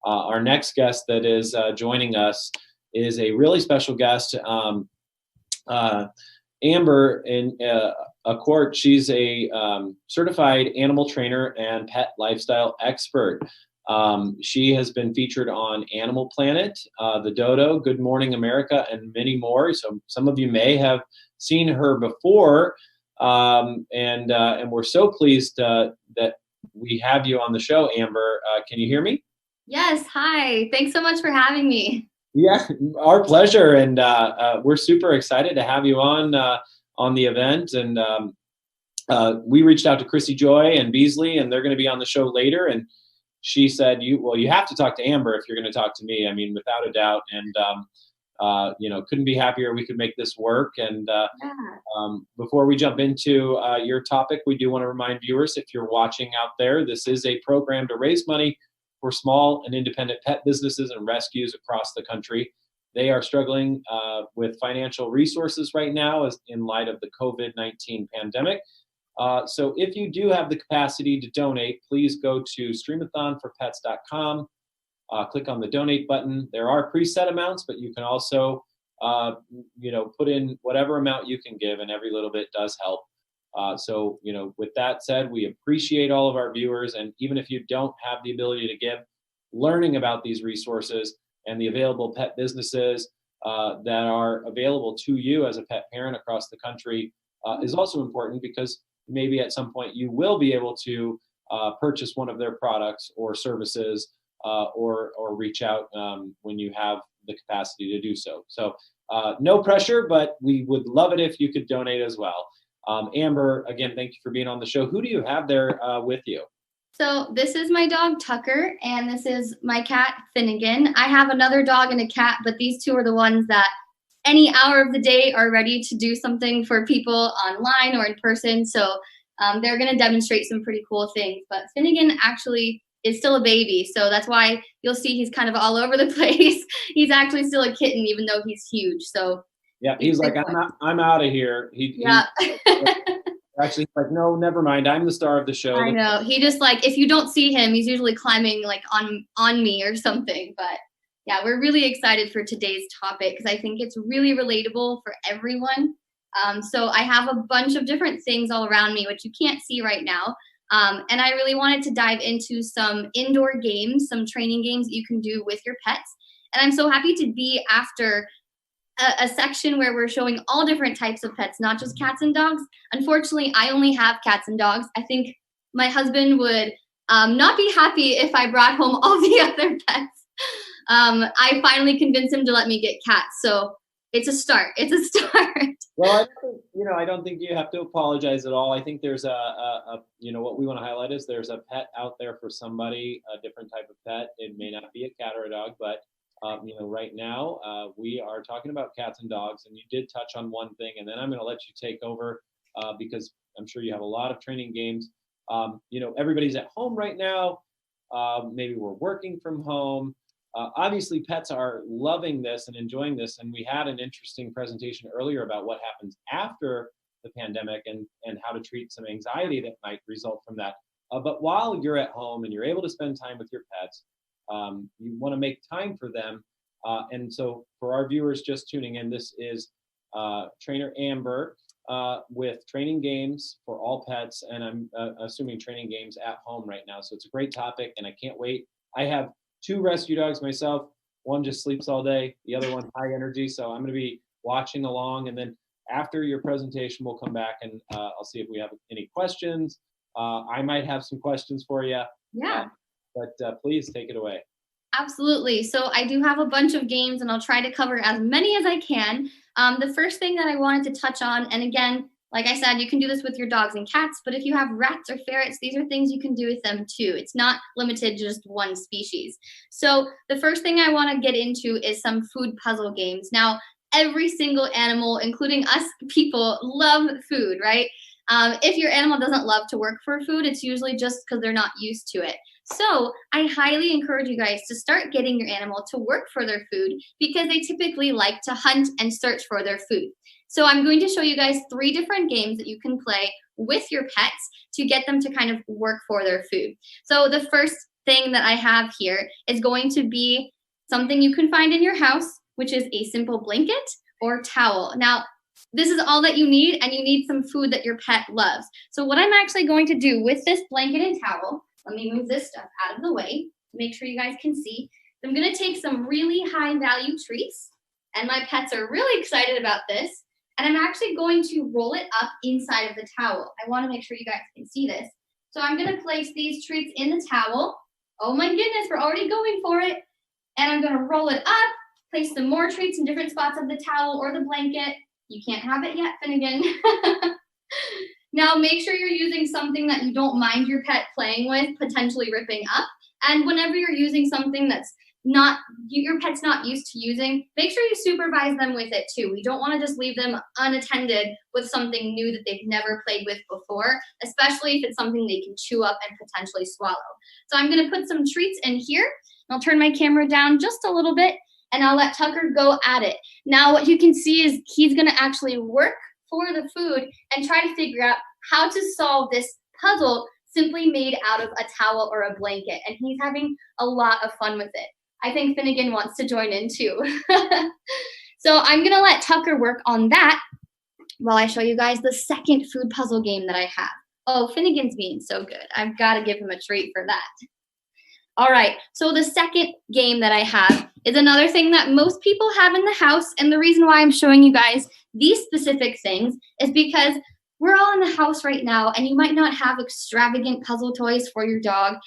Our next guest that is joining us is a really special guest, Amber in Aquart. She's a certified animal trainer and pet lifestyle expert. She has been featured on Animal Planet, The Dodo, Good Morning America, and many more. So some of you may have seen her before, and we're so pleased that we have you on the show, Amber. Can you hear me? Yes. Hi. Thanks so much for having me. Yeah, our pleasure, and we're super excited to have you on the event. And we reached out to Chrissy Joy and Beasley, and they're going to be on the show later. And she said, you have to talk to Amber if you're going to talk to me. I mean, without a doubt. And couldn't be happier. We could make this work. And before we jump into your topic, we do want to remind viewers, if you're watching out there, this is a program to raise money for small and independent pet businesses and rescues across the country. They are struggling with financial resources right now as in light of the COVID-19 pandemic. So if you do have the capacity to donate, please go to streamathonforpets.com, click on the donate button. There are preset amounts, but you can also put in whatever amount you can give, and every little bit does help. So, with that said, we appreciate all of our viewers. And even if you don't have the ability to give, learning about these resources and the available pet businesses that are available to you as a pet parent across the country is also important, because maybe at some point you will be able to purchase one of their products or services or reach out when you have the capacity to do so. So no pressure, but we would love it if you could donate as well. Amber, again, thank you for being on the show. Who do you have there with you? So this is my dog, Tucker, and this is my cat, Finnegan. I have another dog and a cat, but these two are the ones that any hour of the day are ready to do something for people online or in person. So they're going to demonstrate some pretty cool things. But Finnegan actually is still a baby, so that's why you'll see he's kind of all over the place. He's actually still a kitten, even though he's huge. So yeah, he's like, I'm out of here. Yeah. Actually, like, no, never mind. I'm the star of the show. I know. He just, like, if you don't see him, he's usually climbing like on me or something. But yeah, we're really excited for today's topic because I think it's really relatable for everyone. So I have a bunch of different things all around me, which you can't see right now. And I really wanted to dive into some indoor games, some training games that you can do with your pets. And I'm so happy to be after a section where we're showing all different types of pets, not just cats and dogs. Unfortunately, I only have cats and dogs. I think my husband would not be happy if I brought home all the other pets. I finally convinced him to let me get cats. So it's a start. It's a start. Well, I don't think you have to apologize at all. I think there's what we want to highlight is there's a pet out there for somebody, a different type of pet. It may not be a cat or a dog, but right now we are talking about cats and dogs, and you did touch on one thing, and then I'm going to let you take over because I'm sure you have a lot of training games. Everybody's at home right now. Maybe we're working from home. Obviously, pets are loving this and enjoying this, and we had an interesting presentation earlier about what happens after the pandemic and how to treat some anxiety that might result from that. But while you're at home and you're able to spend time with your pets, you want to make time for them. And so for our viewers just tuning in, this is Trainer Amber with training games for all pets. And I'm assuming training games at home right now. So it's a great topic, and I can't wait. I have 2 rescue dogs myself. One just sleeps all day. The other one's high energy. So I'm going to be watching along. And then after your presentation, we'll come back and I'll see if we have any questions. I might have some questions for you. Yeah. But please take it away. Absolutely. So I do have a bunch of games, and I'll try to cover as many as I can. The first thing that I wanted to touch on, and again, like I said, you can do this with your dogs and cats, but if you have rats or ferrets, these are things you can do with them too. It's not limited to just one species. So the first thing I want to get into is some food puzzle games. Now, every single animal, including us people, love food, right? If your animal doesn't love to work for food, it's usually just because they're not used to it. So I highly encourage you guys to start getting your animal to work for their food, because they typically like to hunt and search for their food. So I'm going to show you guys 3 different games that you can play with your pets to get them to kind of work for their food. So the first thing that I have here is going to be something you can find in your house, which is a simple blanket or towel. Now, this is all that you need, and you need some food that your pet loves. So what I'm actually going to do with this blanket and towel, let me move this stuff out of the way, make sure you guys can see. I'm gonna take some really high value treats, and my pets are really excited about this, and I'm actually going to roll it up inside of the towel. I wanna make sure you guys can see this. So I'm gonna place these treats in the towel. Oh my goodness, we're already going for it. And I'm gonna roll it up, place some more treats in different spots of the towel or the blanket. You can't have it yet, Finnegan. Now make sure you're using something that you don't mind your pet playing with, potentially ripping up. And whenever you're using something that's not, your pet's not used to using, make sure you supervise them with it too. We don't want to just leave them unattended with something new that they've never played with before, especially if it's something they can chew up and potentially swallow. So I'm going to put some treats in here. I'll turn my camera down just a little bit, and I'll let Tucker go at it. Now what you can see is he's going to actually work for the food and try to figure out how to solve this puzzle simply made out of a towel or a blanket. And he's having a lot of fun with it. I think Finnegan wants to join in too. So I'm gonna let Tucker work on that while I show you guys the second food puzzle game that I have. Oh, Finnegan's being so good. I've gotta give him a treat for that. All right, so the second game that I have is another thing that most people have in the house, and the reason why I'm showing you guys these specific things is because we're all in the house right now, and you might not have extravagant puzzle toys for your dog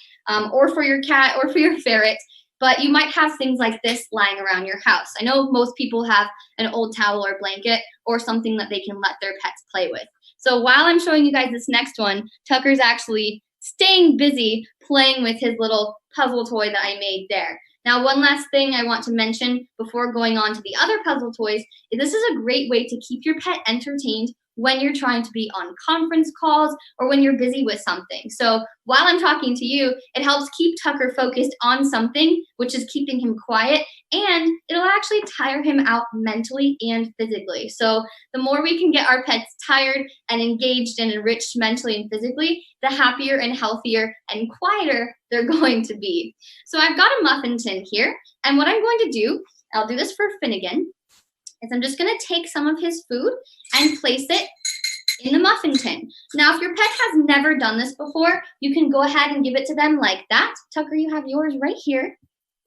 or for your cat or for your ferret, but you might have things like this lying around your house. I know most people have an old towel or blanket or something that they can let their pets play with. So while I'm showing you guys this next one, Tucker's actually staying busy playing with his little puzzle toy that I made there. Now, one last thing I want to mention before going on to the other puzzle toys is this is a great way to keep your pet entertained when you're trying to be on conference calls or when you're busy with something. So while I'm talking to you, it helps keep Tucker focused on something, which is keeping him quiet, and it'll actually tire him out mentally and physically. So the more we can get our pets tired and engaged and enriched mentally and physically, the happier and healthier and quieter they're going to be. So I've got a muffin tin here, and what I'm going to do, I'll do this for Finnegan, is I'm just gonna take some of his food and place it in the muffin tin. Now, if your pet has never done this before, you can go ahead and give it to them like that. Tucker, you have yours right here. Here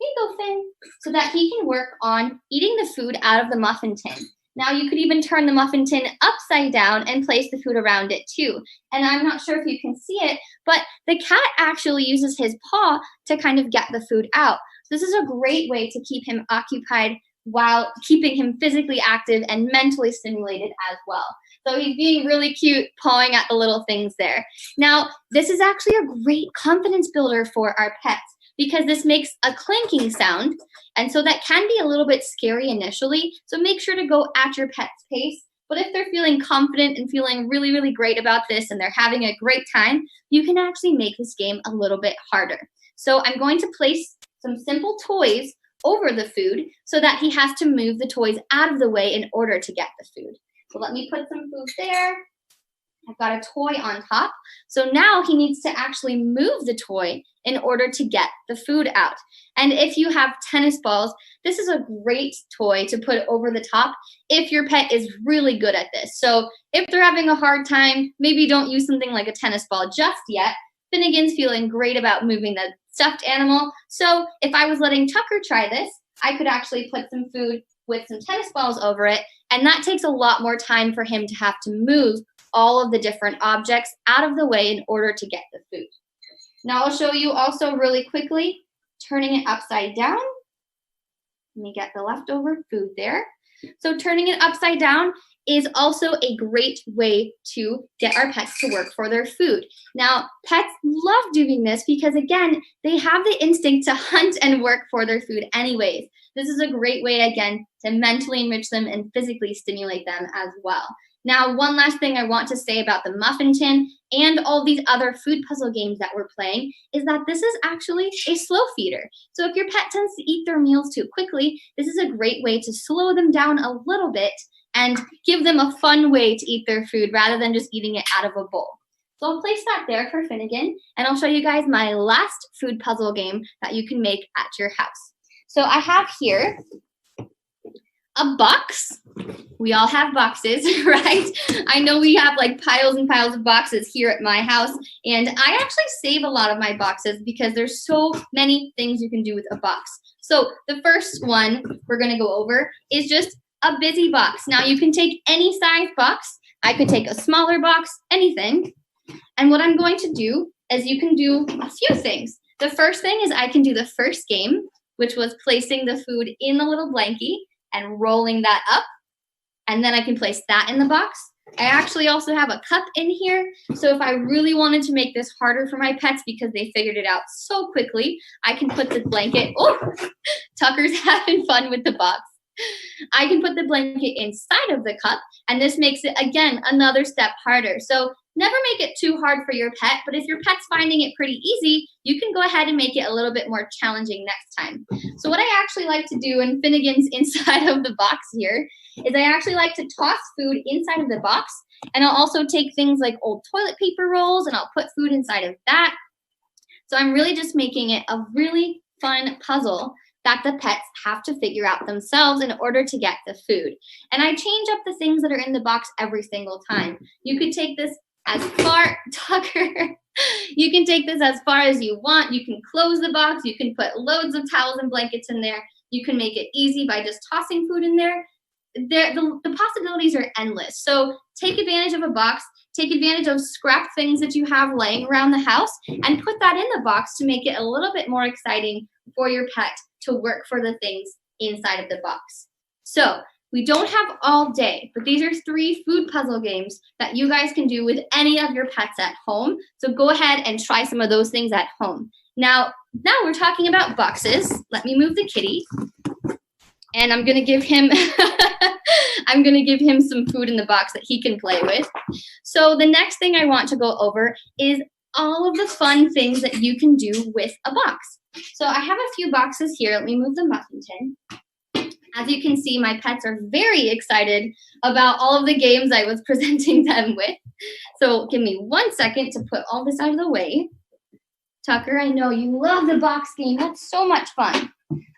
you go, Finn. So that he can work on eating the food out of the muffin tin. Now, you could even turn the muffin tin upside down and place the food around it too. And I'm not sure if you can see it, but the cat actually uses his paw to kind of get the food out. So this is a great way to keep him occupied while keeping him physically active and mentally stimulated as well. So he's being really cute, pawing at the little things there. Now, this is actually a great confidence builder for our pets because this makes a clanking sound, and so that can be a little bit scary initially, so make sure to go at your pet's pace. But if they're feeling confident and feeling really, really great about this and they're having a great time, you can actually make this game a little bit harder. So I'm going to place some simple toys over the food so that he has to move the toys out of the way in order to get the food. So let me put some food there. I've got a toy on top. So now he needs to actually move the toy in order to get the food out. And if you have tennis balls, this is a great toy to put over the top if your pet is really good at this. So if they're having a hard time, maybe don't use something like a tennis ball just yet. Finnegan's feeling great about moving the stuffed animal. So if I was letting Tucker try this, I could actually put some food with some tennis balls over it, and that takes a lot more time for him to have to move all of the different objects out of the way in order to get the food. Now I'll show you also really quickly turning it upside down. Let me get the leftover food there. So turning it upside down is also a great way to get our pets to work for their food. Now, pets love doing this because, again, they have the instinct to hunt and work for their food anyways. This is a great way, again, to mentally enrich them and physically stimulate them as well. Now, one last thing I want to say about the muffin tin and all these other food puzzle games that we're playing is that this is actually a slow feeder. So if your pet tends to eat their meals too quickly, this is a great way to slow them down a little bit and give them a fun way to eat their food rather than just eating it out of a bowl. So I'll place that there for Finnegan, and I'll show you guys my last food puzzle game that you can make at your house. So I have here a box. We all have boxes, right? I know we have like piles and piles of boxes here at my house, and I actually save a lot of my boxes because there's so many things you can do with a box. So the first one we're gonna go over is just a busy box. Now you can take any size box. I could take a smaller box, anything. And what I'm going to do is you can do a few things. The first thing is I can do the first game, which was placing the food in the little blankie and rolling that up, and then I can place that in the box. I actually also have a cup in here, so if I really wanted to make this harder for my pets because they figured it out so quickly, I can put the blanket, oh, Tucker's having fun with the box. I can put the blanket inside of the cup, and this makes it, again, another step harder. So never make it too hard for your pet, but if your pet's finding it pretty easy, you can go ahead and make it a little bit more challenging next time. So what I actually like to do, and Finnegan's inside of the box here, is I actually like to toss food inside of the box, and I'll also take things like old toilet paper rolls, and I'll put food inside of that. So I'm really just making it a really fun puzzle that the pets have to figure out themselves in order to get the food. And I change up the things that are in the box every single time. You could take this as far, Tucker, you can take this as far as you want. You can close the box. You can put loads of towels and blankets in there. You can make it easy by just tossing food in there. The possibilities are endless. So take advantage of a box. Take advantage of scrap things that you have laying around the house and put that in the box to make it a little bit more exciting for your pet to work for the things inside of the box. So we don't have all day, but these are 3 food puzzle games that you guys can do with any of your pets at home. So go ahead and try some of those things at home. Now we're talking about boxes. Let me move the kitty. And I'm gonna give him some food in the box that he can play with. So the next thing I want to go over is all of the fun things that you can do with a box. So I have a few boxes here. Let me move the muffin tin. As you can see, my pets are very excited about all of the games I was presenting them with. So give me 1 second to put all this out of the way. Tucker, I know you love the box game. That's so much fun.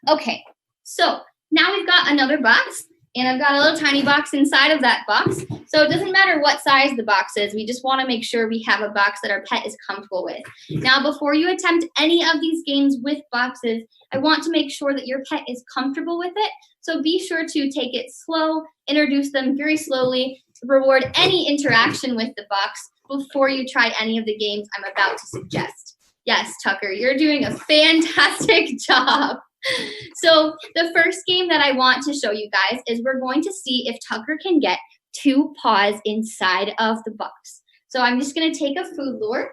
Okay, so now we've got another box, and I've got a little tiny box inside of that box. So it doesn't matter what size the box is. We just want to make sure we have a box that our pet is comfortable with. Now, before you attempt any of these games with boxes, I want to make sure that your pet is comfortable with it. So be sure to take it slow, introduce them very slowly, reward any interaction with the box before you try any of the games I'm about to suggest. Yes, Tucker, you're doing a fantastic job. So the first game that I want to show you guys is we're going to see if Tucker can get 2 paws inside of the box. So I'm just going to take a food lure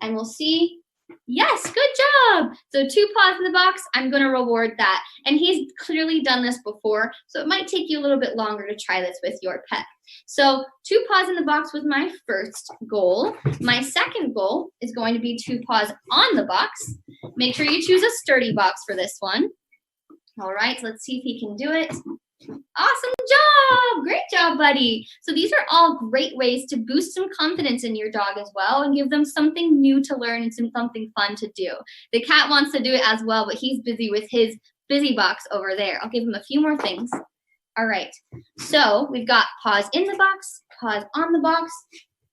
and we'll see. Yes, good job. So 2 paws in the box, I'm going to reward that. And he's clearly done this before, so it might take you a little bit longer to try this with your pet. So 2 paws in the box was my first goal. My second goal is going to be 2 paws on the box. Make sure you choose a sturdy box for this one. All right, so let's see if he can do it. Awesome job! Great job, buddy. So these are all great ways to boost some confidence in your dog as well and give them something new to learn and something fun to do. The cat wants to do it as well, but he's busy with his busy box over there. I'll give him a few more things. All right, so we've got paws in the box, paws on the box.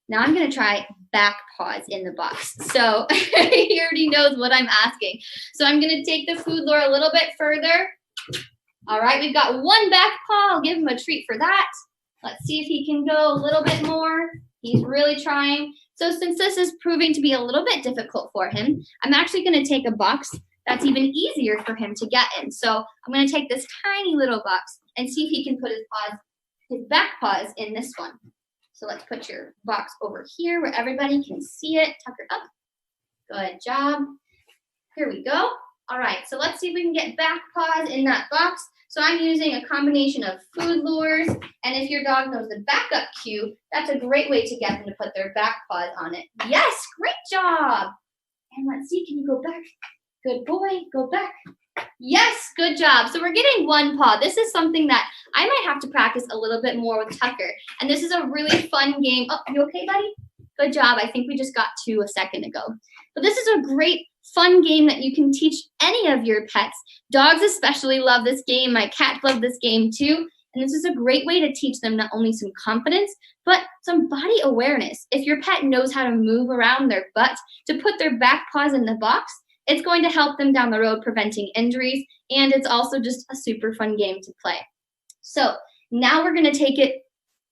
Now I'm going to try back paws in the box. So he already knows what I'm asking. So I'm going to take the food lure a little bit further. All right, we've got 1 back paw. I'll give him a treat for that. Let's see if he can go a little bit more. He's really trying. So since this is proving to be a little bit difficult for him, I'm actually going to take a box that's even easier for him to get in. So I'm going to take this tiny little box and see if he can put his back paws in this one. So let's put your box over here where everybody can see it. Tucker up. Good job. Here we go. All right, so let's see if we can get back paws in that box. So I'm using a combination of food lures, and if your dog knows the backup cue, that's a great way to get them to put their back paws on it. Yes, great job. And let's see, can you go back? Good boy, go back. Yes, good job. So we're getting 1 paw. This is something that I might have to practice a little bit more with Tucker. And this is a really fun game. Oh, you okay, buddy? Good job. I think we just got 2 a second ago. But this is a great fun game that you can teach any of your pets. Dogs especially love this game. My cat loved this game too. And this is a great way to teach them not only some confidence, but some body awareness. If your pet knows how to move around their butt, to put their back paws in the box, it's going to help them down the road preventing injuries. And it's also just a super fun game to play. So now we're going to take it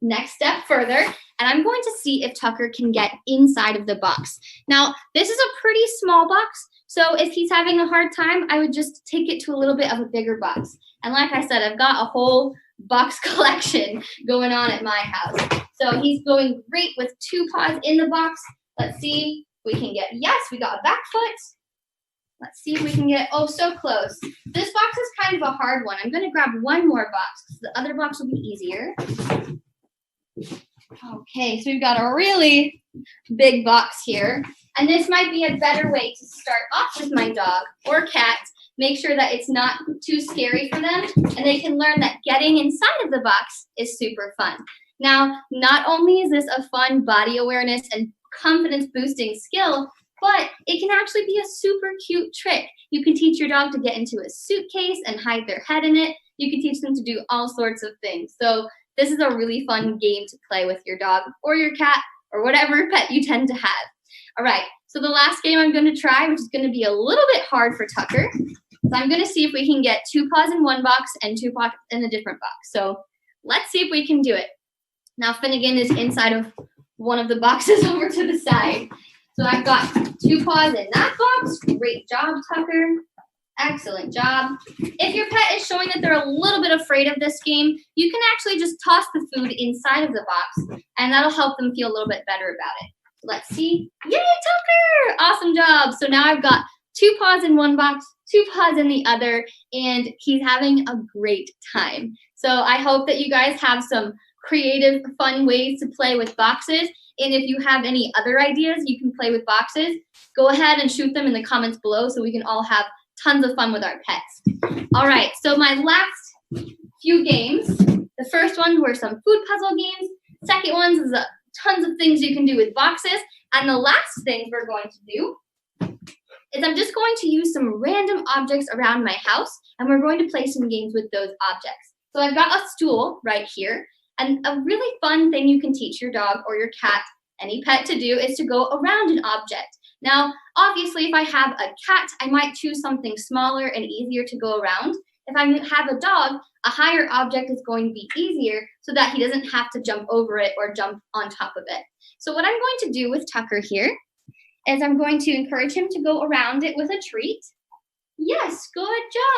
next step further, and I'm going to see if Tucker can get inside of the box. Now, this is a pretty small box, so if he's having a hard time, I would just take it to a little bit of a bigger box. And like I said, I've got a whole box collection going on at my house. So he's going great with 2 paws in the box. Let's see if we can get, yes, we got a back foot. Let's see if we can get, oh, so close. This box is kind of a hard one. I'm going to grab one more box because the other box will be easier. Okay, so we've got a really big box here. And this might be a better way to start off with my dog or cat. Make sure that it's not too scary for them, and they can learn that getting inside of the box is super fun. Now, not only is this a fun body awareness and confidence boosting skill, but it can actually be a super cute trick. You can teach your dog to get into a suitcase and hide their head in it. You can teach them to do all sorts of things. So this is a really fun game to play with your dog or your cat or whatever pet you tend to have. All right, so the last game I'm going to try, which is going to be a little bit hard for Tucker, so I'm going to see if we can get 2 paws in one box and 2 paws in a different box. So let's see if we can do it. Now Finnegan is inside of one of the boxes over to the side. So I've got 2 paws in that box. Great job, Tucker. Excellent job. If your pet is showing that they're a little bit afraid of this game, you can actually just toss the food inside of the box, and that'll help them feel a little bit better about it. So let's see. Yay, Tucker! Awesome job. So now I've got 2 paws in one box, 2 paws in the other, and he's having a great time. So I hope that you guys have some creative, fun ways to play with boxes. And if you have any other ideas you can play with boxes, go ahead and shoot them in the comments below so we can all have tons of fun with our pets. All right, so my last few games, the first ones were some food puzzle games. Second ones is tons of things you can do with boxes. And the last thing we're going to do is I'm just going to use some random objects around my house, and we're going to play some games with those objects. So I've got a stool right here. And a really fun thing you can teach your dog or your cat, any pet, to do is to go around an object. Now, obviously, if I have a cat, I might choose something smaller and easier to go around. If I have a dog, a higher object is going to be easier so that he doesn't have to jump over it or jump on top of it. So what I'm going to do with Tucker here is I'm going to encourage him to go around it with a treat. Yes, good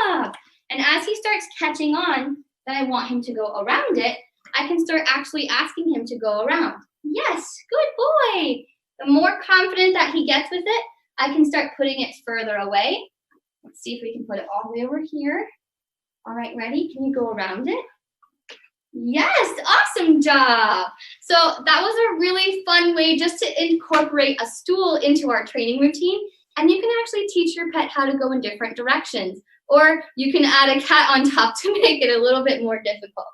job. And as he starts catching on that I want him to go around it, I can start actually asking him to go around. Yes, good boy. The more confident that he gets with it, I can start putting it further away. Let's see if we can put it all the way over here. All right, ready? Can you go around it? Yes, awesome job. So that was a really fun way just to incorporate a stool into our training routine. And you can actually teach your pet how to go in different directions. Or you can add a cat on top to make it a little bit more difficult.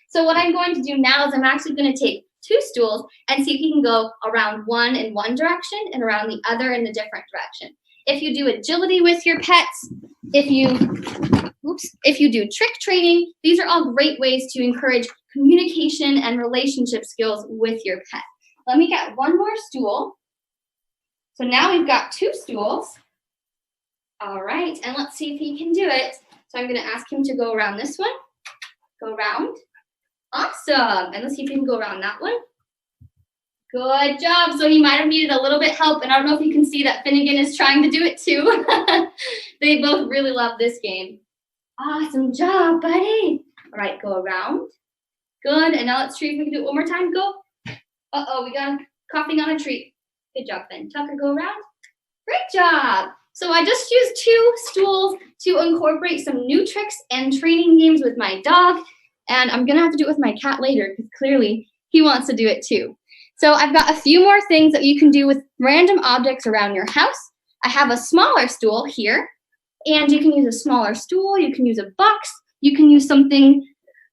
So what I'm going to do now is I'm actually going to take 2 stools and see if he can go around one in one direction and around the other in a different direction. If you do agility with your pets, if you do trick training, these are all great ways to encourage communication and relationship skills with your pet. Let me get one more stool. So now we've got 2 stools. All right, and let's see if he can do it. So I'm going to ask him to go around this one. Go around. Awesome. And let's see if we can go around that one. Good job. So he might have needed a little bit help. And I don't know if you can see that Finnegan is trying to do it too. They both really love this game. Awesome job, buddy. All right, go around. Good. And now let's see if we can do it one more time. Go. Uh-oh, we got him coughing on a treat. Good job, Finn. Tucker, go around. Great job. So I just used 2 stools to incorporate some new tricks and training games with my dog. And I'm going to have to do it with my cat later because clearly he wants to do it too. So I've got a few more things that you can do with random objects around your house. I have a smaller stool here, and you can use a smaller stool. You can use a box. You can use something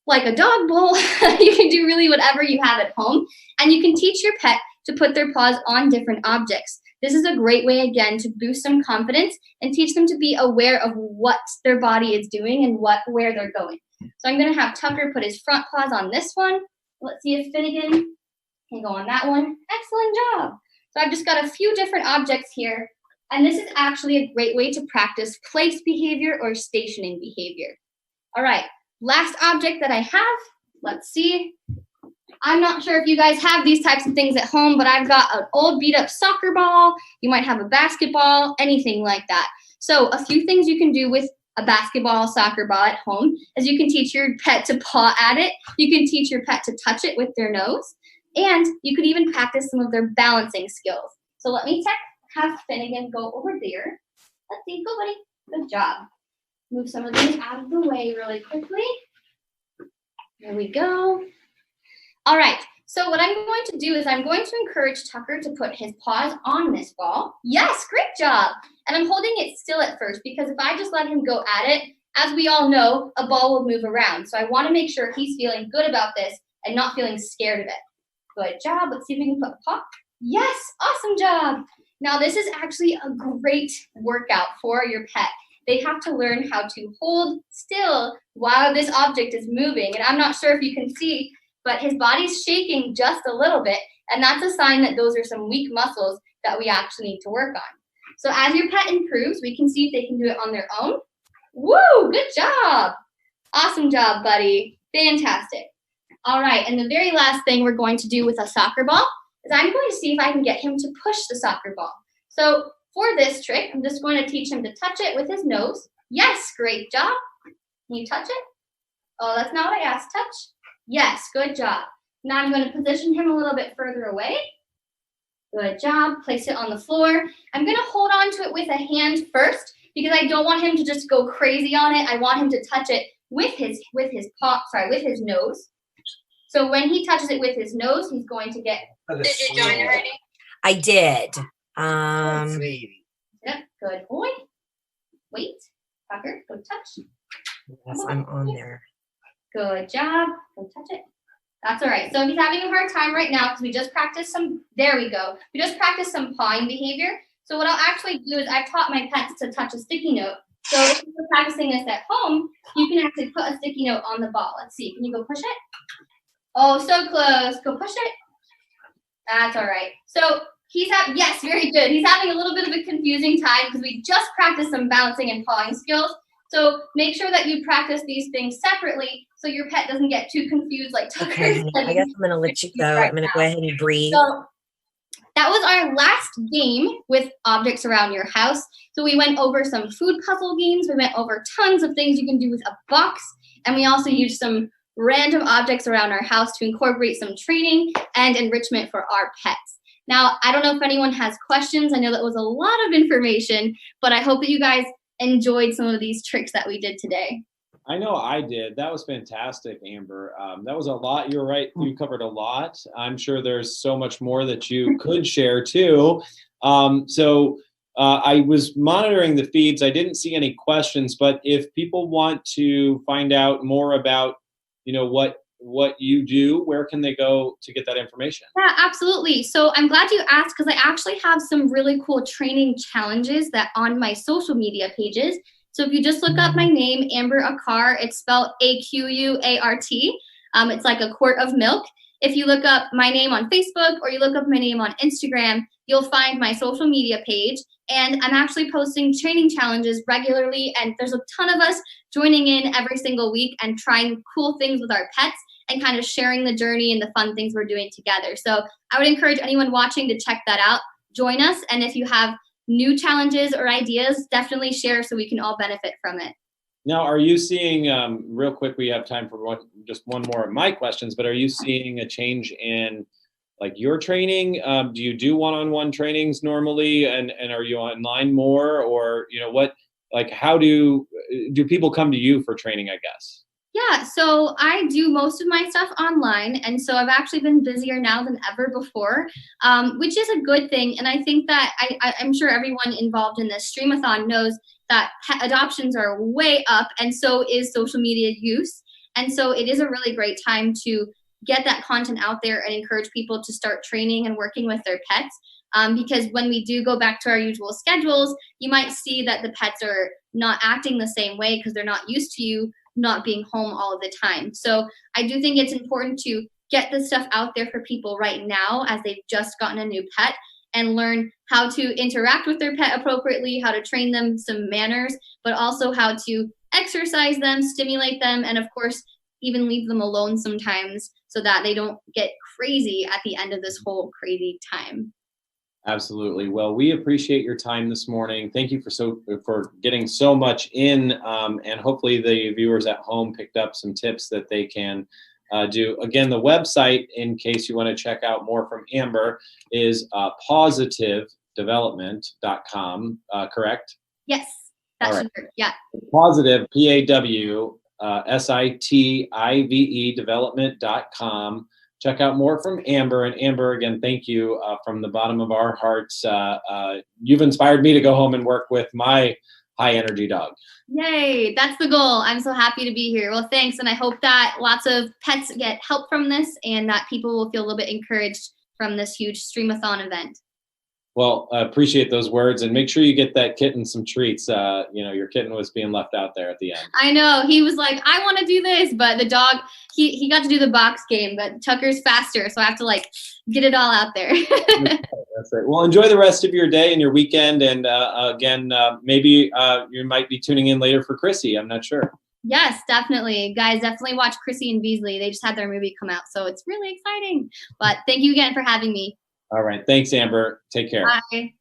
like a dog bowl. You can do really whatever you have at home. And you can teach your pet to put their paws on different objects. This is a great way, again, to boost some confidence and teach them to be aware of what their body is doing and where they're going. So I'm going to have Tucker put his front paws on this one. Let's see if Finnegan can go on that one. Excellent job. So I've just got a few different objects here. And this is actually a great way to practice place behavior or stationing behavior. All right, last object that I have, let's see. I'm not sure if you guys have these types of things at home, but I've got an old beat up soccer ball. You might have a basketball, anything like that. So a few things you can do with a basketball, soccer ball at home is you can teach your pet to paw at it. You can teach your pet to touch it with their nose. And you could even practice some of their balancing skills. So let me have Finnegan go over there. Let's see, go buddy, good job. Move some of these out of the way really quickly. There we go. All right, so what I'm going to do is I'm going to encourage Tucker to put his paws on this ball. Yes, great job. And I'm holding it still at first because if I just let him go at it, as we all know, a ball will move around. So I want to make sure he's feeling good about this and not feeling scared of it. Good job. Let's see if we can put a paw. Yes, awesome job. Now this is actually a great workout for your pet. They have to learn how to hold still while this object is moving. And I'm not sure if you can see, but his body's shaking just a little bit. And that's a sign that those are some weak muscles that we actually need to work on. So as your pet improves, we can see if they can do it on their own. Woo, good job. Awesome job, buddy. Fantastic. All right, and the very last thing we're going to do with a soccer ball is I'm going to see if I can get him to push the soccer ball. So for this trick, I'm just going to teach him to touch it with his nose. Yes, great job. Can you touch it? Oh, that's not what I asked. Touch. Yes, good job. Now I'm going to position him a little bit further away. Good job. Place it on the floor. I'm going to hold on to it with a hand first because I don't want him to just go crazy on it. I want him to touch it with his nose. So when he touches it with his nose, he's going to get. Did you join already? I did. Yep, good boy. Wait, Tucker, go touch. Yes, I'm on there. Good job. Go touch it. That's all right. So if he's having a hard time right now, because we just practiced some, there we go. We just practiced some pawing behavior. So what I'll actually do is I've taught my pets to touch a sticky note. So if you're practicing this at home, you can actually put a sticky note on the ball. Let's see. Can you go push it? Oh, so close. Go push it. That's all right. So yes, very good. He's having a little bit of a confusing time because we just practiced some balancing and pawing skills. So make sure that you practice these things separately so your pet doesn't get too confused like Tucker. Okay, I guess I'm going to let you go. I'm going to go ahead and breathe. So that was our last game with objects around your house. So we went over some food puzzle games. We went over tons of things you can do with a box. And we also used some random objects around our house to incorporate some training and enrichment for our pets. Now, I don't know if anyone has questions. I know that was a lot of information, but I hope that you guys enjoyed some of these tricks that we did today. I know I did. That was fantastic, Amber. That was a lot. You're right. You covered a lot. I'm sure there's so much more that you could share too. I was monitoring the feeds. I didn't see any questions, but if people want to find out more about, what you do, where can they go to get that information? Yeah, absolutely. So I'm glad you asked because I actually have some really cool training challenges that on my social media pages. So if you just look up my name, Amber Aquart, it's spelled Aquart. It's like a quart of milk. If you look up my name on Facebook or you look up my name on Instagram, you'll find my social media page. And I'm actually posting training challenges regularly. And there's a ton of us joining in every single week and trying cool things with our pets and kind of sharing the journey and the fun things we're doing together. So I would encourage anyone watching to check that out. Join us. And if you have new challenges or ideas, definitely share so we can all benefit from it. Now, are you seeing, real quick, we have time for just one more of my questions, but are you seeing a change in like your training? Do you do one-on-one trainings normally and are you online more or, how do people come to you for training, I guess? Yeah, so I do most of my stuff online, and so I've actually been busier now than ever before, which is a good thing. And I think that I'm sure everyone involved in this Streamathon knows that pet adoptions are way up, and so is social media use. And so it is a really great time to get that content out there and encourage people to start training and working with their pets. Because when we do go back to our usual schedules, you might see that the pets are not acting the same way because they're not used to you not being home all of the time. So I do think it's important to get this stuff out there for people right now as they've just gotten a new pet, and learn how to interact with their pet appropriately, how to train them some manners, but also how to exercise them, stimulate them, and of course, even leave them alone sometimes so that they don't get crazy at the end of this whole crazy time. Absolutely. Well, we appreciate your time this morning. Thank you for getting so much in, and hopefully the viewers at home picked up some tips that they can do. Again, the website, in case you want to check out more from Amber, is positivedevelopment.com, correct? Yes, that should work. Yeah. Positive, PAWSITIVE development.com. Check out more from Amber. And Amber, again, thank you from the bottom of our hearts. You've inspired me to go home and work with my high energy dog. Yay, that's the goal. I'm so happy to be here. Well, thanks. And I hope that lots of pets get help from this and that people will feel a little bit encouraged from this huge Streamathon event. Well, I appreciate those words, and make sure you get that kitten some treats. Your kitten was being left out there at the end. I know. He was like, I want to do this, but the dog, he got to do the box game, but Tucker's faster, so I have to get it all out there. That's right. Well, enjoy the rest of your day and your weekend, and again, maybe you might be tuning in later for Chrissy. I'm not sure. Yes, definitely. Guys, definitely watch Chrissy and Beasley. They just had their movie come out, so it's really exciting. But thank you again for having me. All right. Thanks, Amber. Take care. Bye.